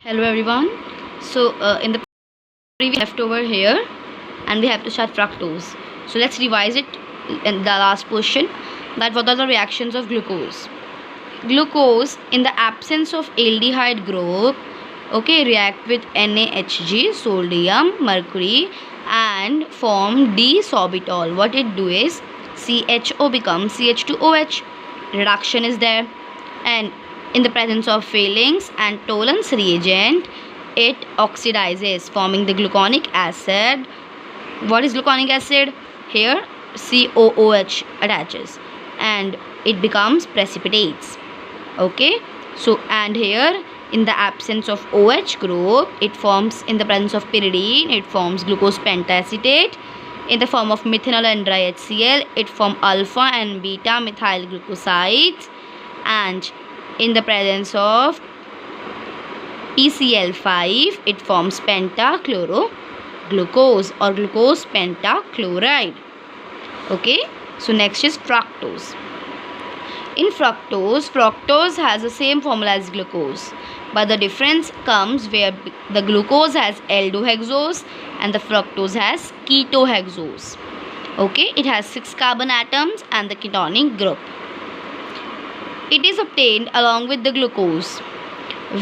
Hello everyone. In the previous left over here, and we have to start fructose. So let's revise it in the last question. That what are the reactions of glucose? Glucose in the absence of aldehyde group, okay, react with NaHg, sodium, mercury, and form D-sorbitol. What it do is CHO becomes CH2OH. Reduction is there, and in the presence of Fehling's and Tollens reagent, it oxidizes, forming the gluconic acid. What is gluconic acid? Here COOH attaches and it becomes precipitates. Okay, so and here in the absence of OH group, it forms, in the presence of pyridine, it forms glucose pentacetate. In the form of methanol and dry HCl, it forms alpha and beta methyl glucosides, and in the presence of PCl5, it forms pentachloroglucose or glucose pentachloride. Okay, so next is fructose. In fructose has the same formula as glucose, but the difference comes where the glucose has aldohexose and the fructose has ketohexose. Okay, it has 6 carbon atoms and the ketonic group. It is obtained along with the glucose.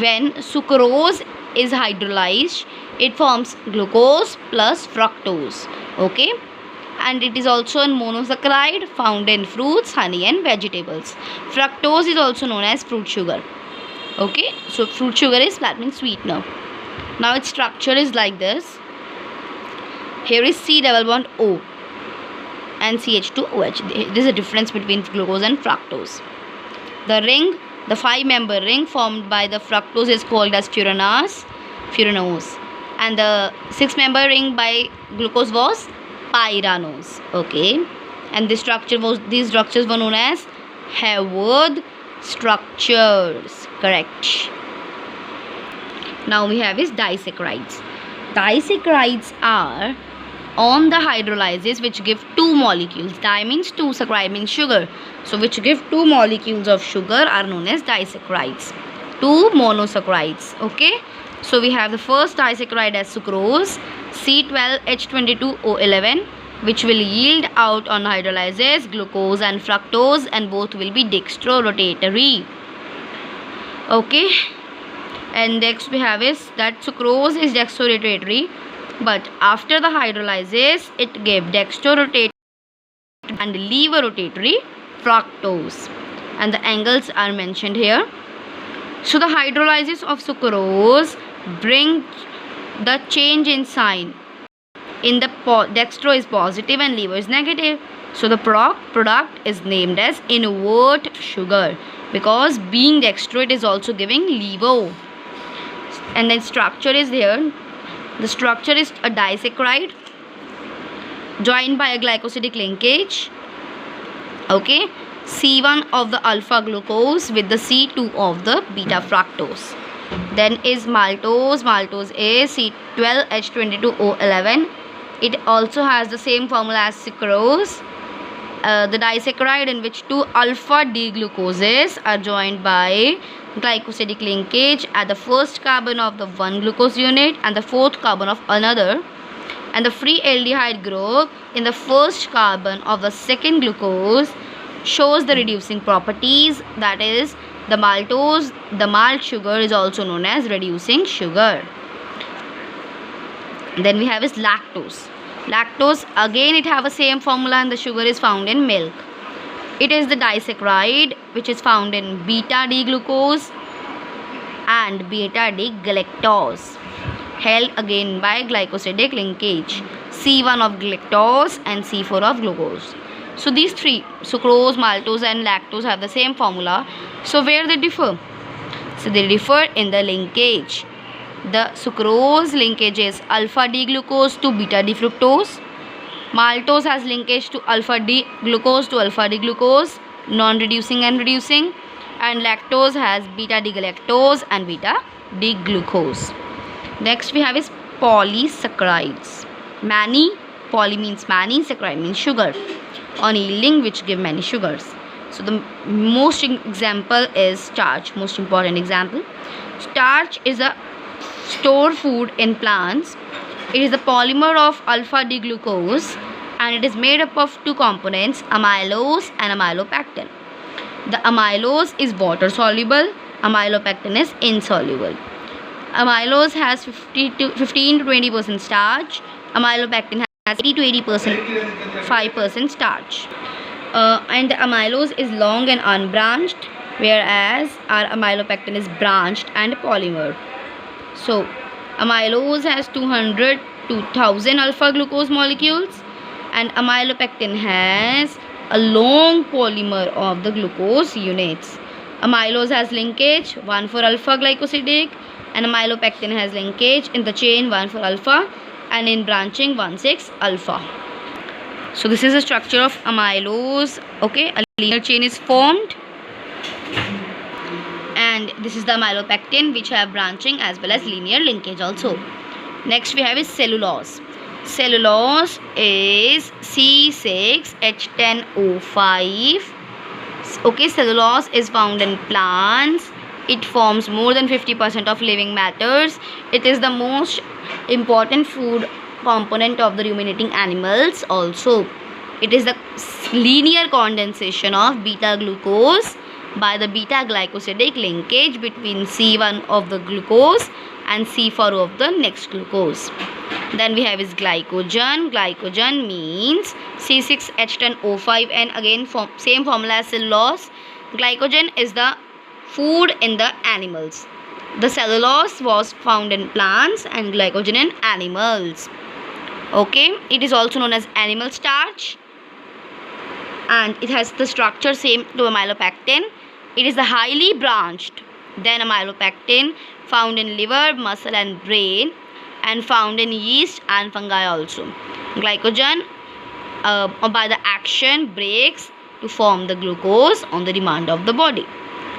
When sucrose is hydrolyzed, it forms glucose plus fructose. Okay, and it is also a monosaccharide found in fruits, honey, and vegetables. Fructose is also known as fruit sugar. Okay, so fruit sugar is platinum sweetener. Now its structure is like this. Here is C double bond O and CH2OH. There is a difference between glucose and fructose. The ring, the 5-member ring formed by the fructose is called as furanose, and the 6-member ring by glucose was pyranose. Okay, and these structures were known as Haworth structures. Correct. Now we have is disaccharides. Disaccharides are on the hydrolysis which give 2 molecules. Di means 2, saccharide means sugar. So which give 2 molecules of sugar are known as disaccharides. 2 monosaccharides. Okay. So we have the first disaccharide as sucrose, C12H22O11, which will yield out on hydrolysis glucose and fructose, and both will be dextrorotatory. Okay. And next we have is that sucrose is dextrorotatory, but after the hydrolysis it gave dextrorotatory and levorotatory fructose, and the angles are mentioned here. So the hydrolysis of sucrose brings the change in sign. In the dextro is positive and levo is negative. So the product is named as invert sugar, because being dextro it is also giving levo. And then structure is here. The structure is a disaccharide joined by a glycosidic linkage. Okay, C1 of the alpha glucose with the C2 of the beta fructose. Then is maltose. Maltose is C12H22O11. It also has the same formula as sucrose. The disaccharide in which 2 alpha D glucoses are joined by glycosidic linkage at the first carbon of the one glucose unit and the fourth carbon of another, and the free aldehyde group in the first carbon of the second glucose shows the reducing properties. That is, the maltose, the malt sugar, is also known as reducing sugar. Then we have is lactose. Lactose, again it have the same formula, and the sugar is found in milk. It is the disaccharide which is found in beta D glucose and beta D galactose, held again by glycosidic linkage, C1 of galactose and C4 of glucose. So these three, sucrose, maltose and lactose, have the same formula. So where they differ? So they differ in the linkage. The sucrose linkage is alpha D glucose to beta D fructose. Maltose has linkage to alpha D glucose to alpha D glucose, non-reducing and reducing, and lactose has beta D galactose and beta D glucose. Next we have is polysaccharides. Many, poly means many, saccharide means sugar, on yielding which give many sugars. So the most example is starch, most important example. Starch is a stored food in plants. It is the polymer of alpha D glucose and it is made up of two components, amylose and amylopectin. The amylose is water soluble, amylopectin is insoluble. Amylose has 15 to 20% starch, amylopectin has 80 to 80% 5% starch. And the amylose is long and unbranched, whereas our amylopectin is branched and polymer. So amylose has 200 to 1000 alpha glucose molecules and amylopectin has a long polymer of the glucose units. Amylose has linkage 1 for alpha glycosidic and amylopectin has linkage in the chain 1 for alpha and in branching 1,6 alpha. So this is the structure of amylose. Okay, a linear chain is formed and this is the amylopectin which have branching as well as linear linkage also. Next we have is cellulose. Cellulose is C6H10O5. Okay, cellulose is found in plants. It forms more than 50% of living matters. It is the most important food component of the ruminating animals also. It is the linear condensation of beta glucose by the beta glycosidic linkage between C1 of the glucose and C4 of the next glucose. Then we have is glycogen. Glycogen means C6H10O5 and again same formula as cellulose. Glycogen is the food in the animals. The cellulose was found in plants and glycogen in animals. Okay, it is also known as animal starch and it has the structure same to amylopectin. It is the highly branched than amylopectin, found in liver, muscle and brain and found in yeast and fungi also. Glycogen by the action breaks to form the glucose on the demand of the body.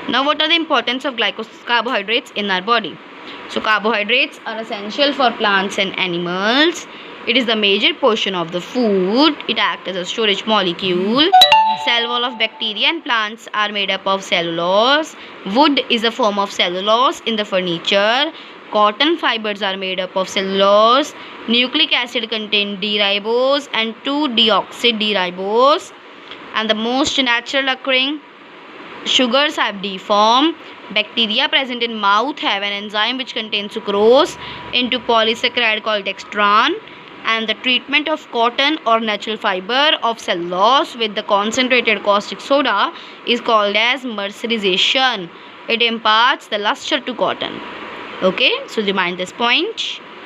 Now what are the importance of carbohydrates in our body? So carbohydrates are essential for plants and animals. It is the major portion of the food. It acts as a storage molecule. Cell wall of bacteria and plants are made up of cellulose. Wood is a form of cellulose in the furniture. Cotton fibers are made up of cellulose. Nucleic acid contain D-ribose and 2-deoxy-D-ribose. And the most natural occurring sugars have D form. Bacteria present in mouth have an enzyme which contains sucrose into polysaccharide called dextran. And the treatment of cotton or natural fiber of cellulose with the concentrated caustic soda is called as mercerization. It imparts the luster to cotton. Okay, so remind this point.